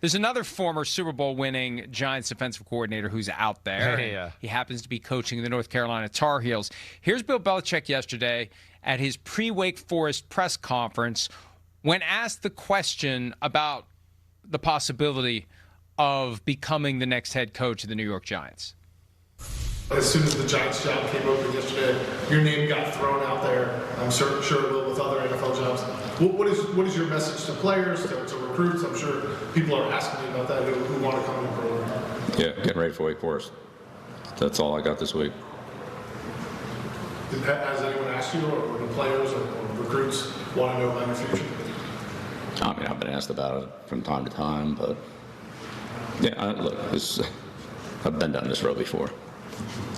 There's another former Super Bowl winning Giants defensive coordinator who's out there. Yeah. He happens to be coaching the North Carolina Tar Heels. Here's Bill Belichick yesterday at his pre-Wake Forest press conference when asked the question about the possibility of becoming the next head coach of the New York Giants. As soon as the Giants job came open yesterday, your name got thrown out there. I'm sure it will with other NFL jobs. What is your message to players, to recruits? I'm sure people are asking you about that who want to come to the program. Yeah, getting ready for Wake Forest. That's all I got this week. Has anyone asked you, or the players or recruits want to know about your future? I mean, I've been asked about it from time to time, but yeah, I've been down this road before.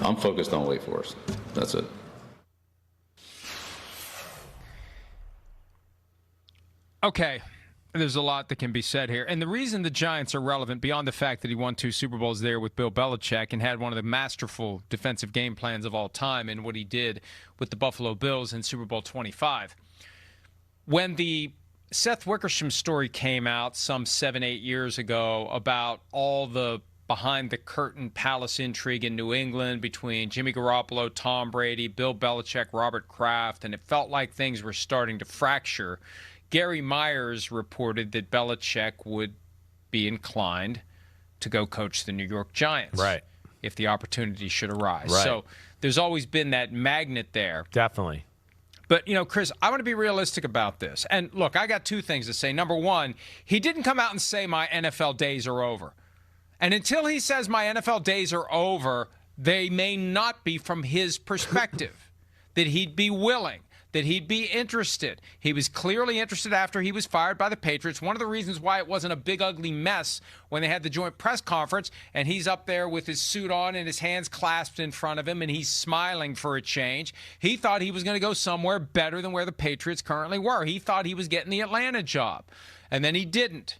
I'm focused on Wake Forest. That's it. Okay, there's a lot that can be said here. And the reason the Giants are relevant, beyond the fact that he won 2 Super Bowls there with Bill Belichick and had one of the masterful defensive game plans of all time in what he did with the Buffalo Bills in Super Bowl 25. When the Seth Wickersham story came out some 7-8 years ago about all the behind-the-curtain palace intrigue in New England between Jimmy Garoppolo, Tom Brady, Bill Belichick, Robert Kraft, and it felt like things were starting to fracture, Gary Myers reported that Belichick would be inclined to go coach the New York Giants if the opportunity should arise. Right. So there's always been that magnet there. Definitely. But, Chris, I want to be realistic about this. And, look, I got 2 things to say. Number one, he didn't come out and say my NFL days are over. And until he says my NFL days are over, they may not be from his perspective, that he'd be willing, that he'd be interested. He was clearly interested after he was fired by the Patriots. One of the reasons why it wasn't a big, ugly mess when they had the joint press conference, and he's up there with his suit on and his hands clasped in front of him, and he's smiling for a change. He thought he was going to go somewhere better than where the Patriots currently were. He thought he was getting the Atlanta job, and then he didn't.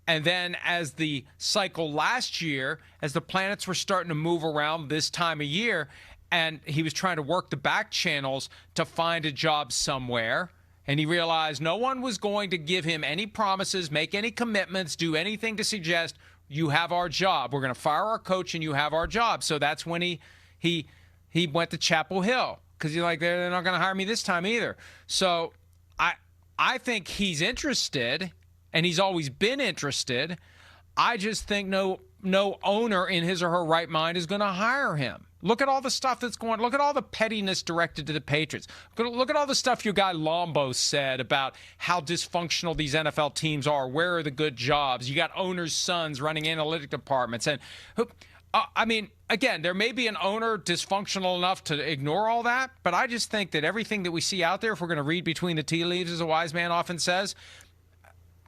And then as the cycle last year, as the planets were starting to move around this time of year, and he was trying to work the back channels to find a job somewhere, and he realized no one was going to give him any promises, make any commitments, do anything to suggest, you have our job. We're going to fire our coach and you have our job. So that's when he went to Chapel Hill, because he's like, they're not going to hire me this time either. So I think he's interested, and he's always been interested. I just think no owner in his or her right mind is going to hire him. Look at all the stuff that's going on. Look at all the pettiness directed to the Patriots. Look at all the stuff your guy Lombo said about how dysfunctional these NFL teams are. Where are the good jobs? You got owners' sons running analytic departments. And, again, there may be an owner dysfunctional enough to ignore all that, but I just think that everything that we see out there, if we're going to read between the tea leaves, as a wise man often says,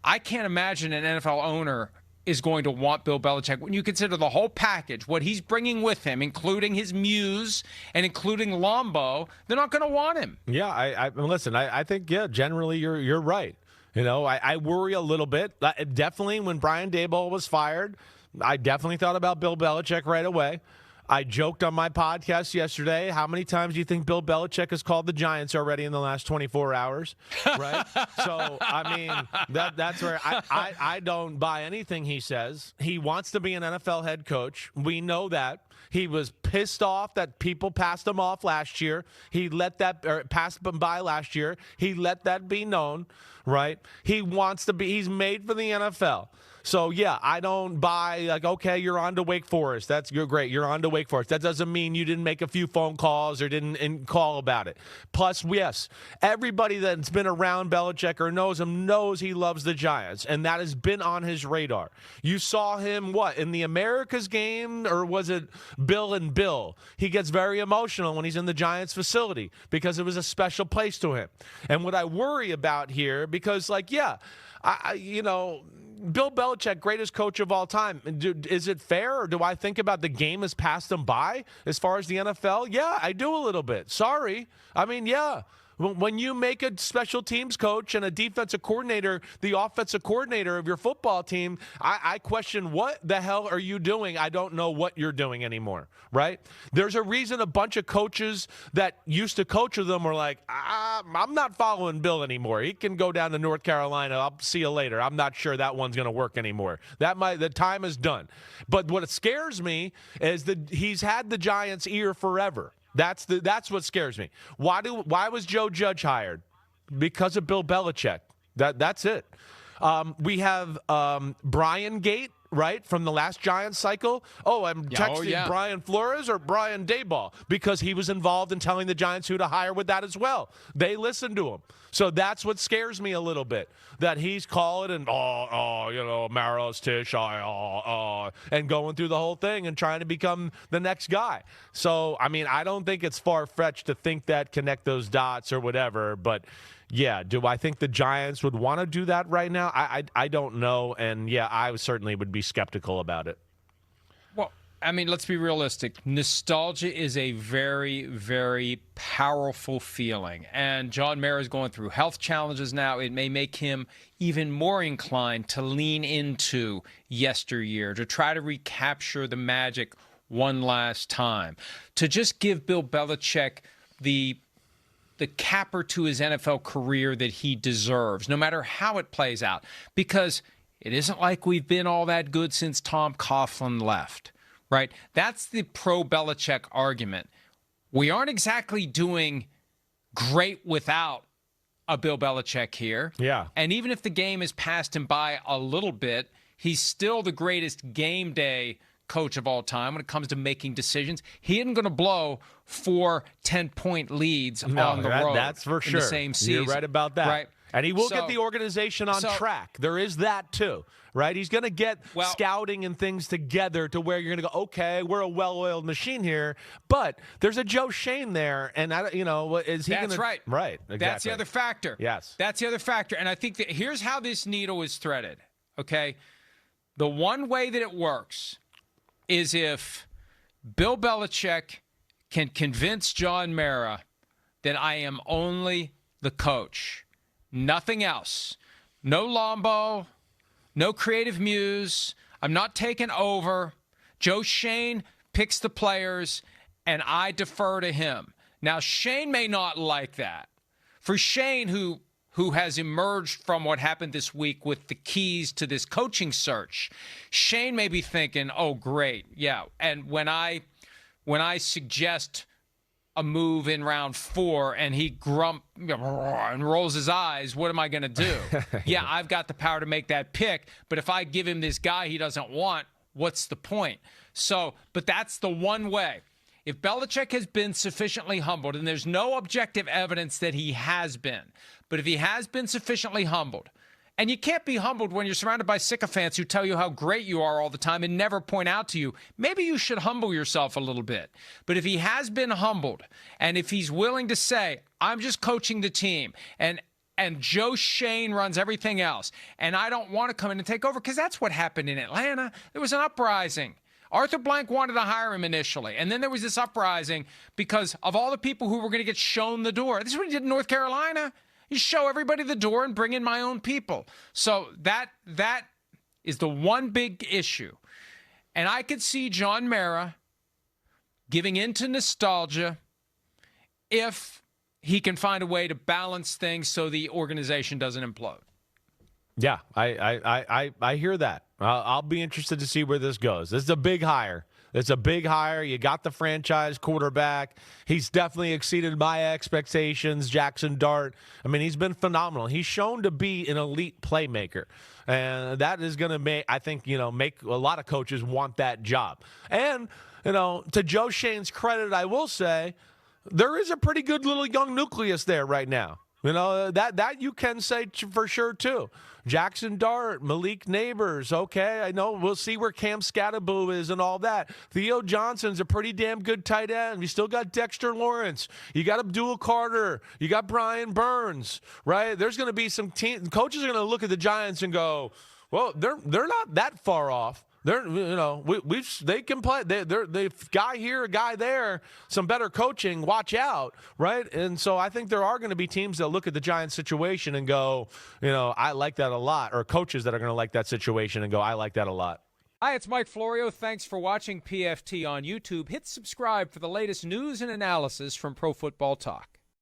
I can't imagine an NFL owner is going to want Bill Belichick. When you consider the whole package, what he's bringing with him, including his muse and including Lombo, they're not going to want him. Yeah, listen, I think, generally you're right. I worry a little bit. Definitely when Brian Daboll was fired, I definitely thought about Bill Belichick right away. I joked on my podcast yesterday, how many times do you think Bill Belichick has called the Giants already in the last 24 hours? Right? So, that's where I don't buy anything he says. He wants to be an NFL head coach. We know that. He was pissed off that people passed him off last year. He passed him by last year. He let that be known, right? He's made for the NFL. So, yeah, I don't buy, okay, you're on to Wake Forest. You're great. You're on to Wake Forest. That doesn't mean you didn't make a few phone calls or didn't call about it. Plus, yes, everybody that's been around Belichick or knows him knows he loves the Giants, and that has been on his radar. You saw him, in the Americas game, or was it Bill and Bill? He gets very emotional when he's in the Giants facility because it was a special place to him. And what I worry about here, because, Bill Belichick, greatest coach of all time. Is it fair, or do I think about the game has passed him by as far as the NFL? Yeah, I do a little bit. Sorry. Yeah. When you make a special teams coach and a defensive coordinator the offensive coordinator of your football team, I question, what the hell are you doing? I don't know what you're doing anymore, right? There's a reason a bunch of coaches that used to coach with them were like, I'm not following Bill anymore. He can go down to North Carolina. I'll see you later. I'm not sure that one's going to work anymore. The time is done. But what scares me is that he's had the Giants' ear forever. That's what scares me. Why was Joe Judge hired? Because of Bill Belichick. That's it. We have Brian Gate, right, from the last Giants cycle. I'm texting Brian Flores or Brian Daboll because he was involved in telling the Giants who to hire with that as well. They listened to him. So that's what scares me a little bit, that he's calling and, Maros, Tish, and going through the whole thing and trying to become the next guy. So, I mean, I don't think it's far-fetched to think that, connect those dots or whatever, but yeah, do I think the Giants would want to do that right now? I don't know, and yeah, I certainly would be skeptical about it. Well, I mean, let's be realistic. Nostalgia is a very, very powerful feeling, and John Mara is going through health challenges now. It may make him even more inclined to lean into yesteryear, to try to recapture the magic one last time, to just give Bill Belichick the capper to his NFL career that he deserves, no matter how it plays out, because it isn't like we've been all that good since Tom Coughlin left, right? That's the pro-Belichick argument. We aren't exactly doing great without a Bill Belichick here. Yeah. And even if the game has passed him by a little bit, he's still the greatest game day coach of all time when it comes to making decisions. He isn't going to blow 4 10-point leads on the road. That's for sure. In the same season. You're right about that. Right? And he will get the organization on track. There is that too, right? He's going to get scouting and things together to where you're going to go, okay, we're a well-oiled machine here, but there's a Joe Shane there, and is he going to? That's right. Right. Exactly. That's the other factor. Yes. That's the other factor, and I think that here's how this needle is threaded. Okay, the one way that it works is if Bill Belichick can convince John Mara that I am only the coach, nothing else. No Lombo, no creative muse. I'm not taking over. Joe Shane picks the players, and I defer to him. Now, Shane may not like that. For Shane, who has emerged from what happened this week with the keys to this coaching search, Shane may be thinking, oh, great, yeah. And when I suggest a move in round 4 and he and rolls his eyes, what am I going to do? Yeah, I've got the power to make that pick, but if I give him this guy he doesn't want, what's the point? So, but that's the one way. If Belichick has been sufficiently humbled, and there's no objective evidence that he has been, but if he has been sufficiently humbled, and you can't be humbled when you're surrounded by sycophants who tell you how great you are all the time and never point out to you, maybe you should humble yourself a little bit. But if he has been humbled, and if he's willing to say, I'm just coaching the team, and Joe Shane runs everything else, and I don't want to come in and take over, because that's what happened in Atlanta. There was an uprising. Arthur Blank wanted to hire him initially, and then there was this uprising because of all the people who were going to get shown the door. This is what he did in North Carolina. You show everybody the door and bring in my own people. So that is the one big issue. And I could see John Mara giving into nostalgia if he can find a way to balance things so the organization doesn't implode. Yeah, I hear that. I'll be interested to see where this goes. This is a big hire. It's a big hire. You got the franchise quarterback. He's definitely exceeded my expectations. Jackson Dart. I mean, he's been phenomenal. He's shown to be an elite playmaker. And that is going to make, I think, make a lot of coaches want that job. And, to Joe Shane's credit, I will say, there is a pretty good little young nucleus there right now. That you can say for sure, too. Jackson Dart, Malik Neighbors, okay, I know. We'll see where Cam Scattaboo is and all that. Theo Johnson's a pretty damn good tight end. You still got Dexter Lawrence. You got Abdul Carter. You got Brian Burns, right? There's going to be some coaches are going to look at the Giants and go, well, they're not that far off. They can play. They guy here, a guy there, some better coaching. Watch out, right? And so I think there are going to be teams that look at the Giants situation and go, I like that a lot, or coaches that are going to like that situation and go, I like that a lot. Hi, it's Mike Florio. Thanks for watching PFT on YouTube. Hit subscribe for the latest news and analysis from Pro Football Talk.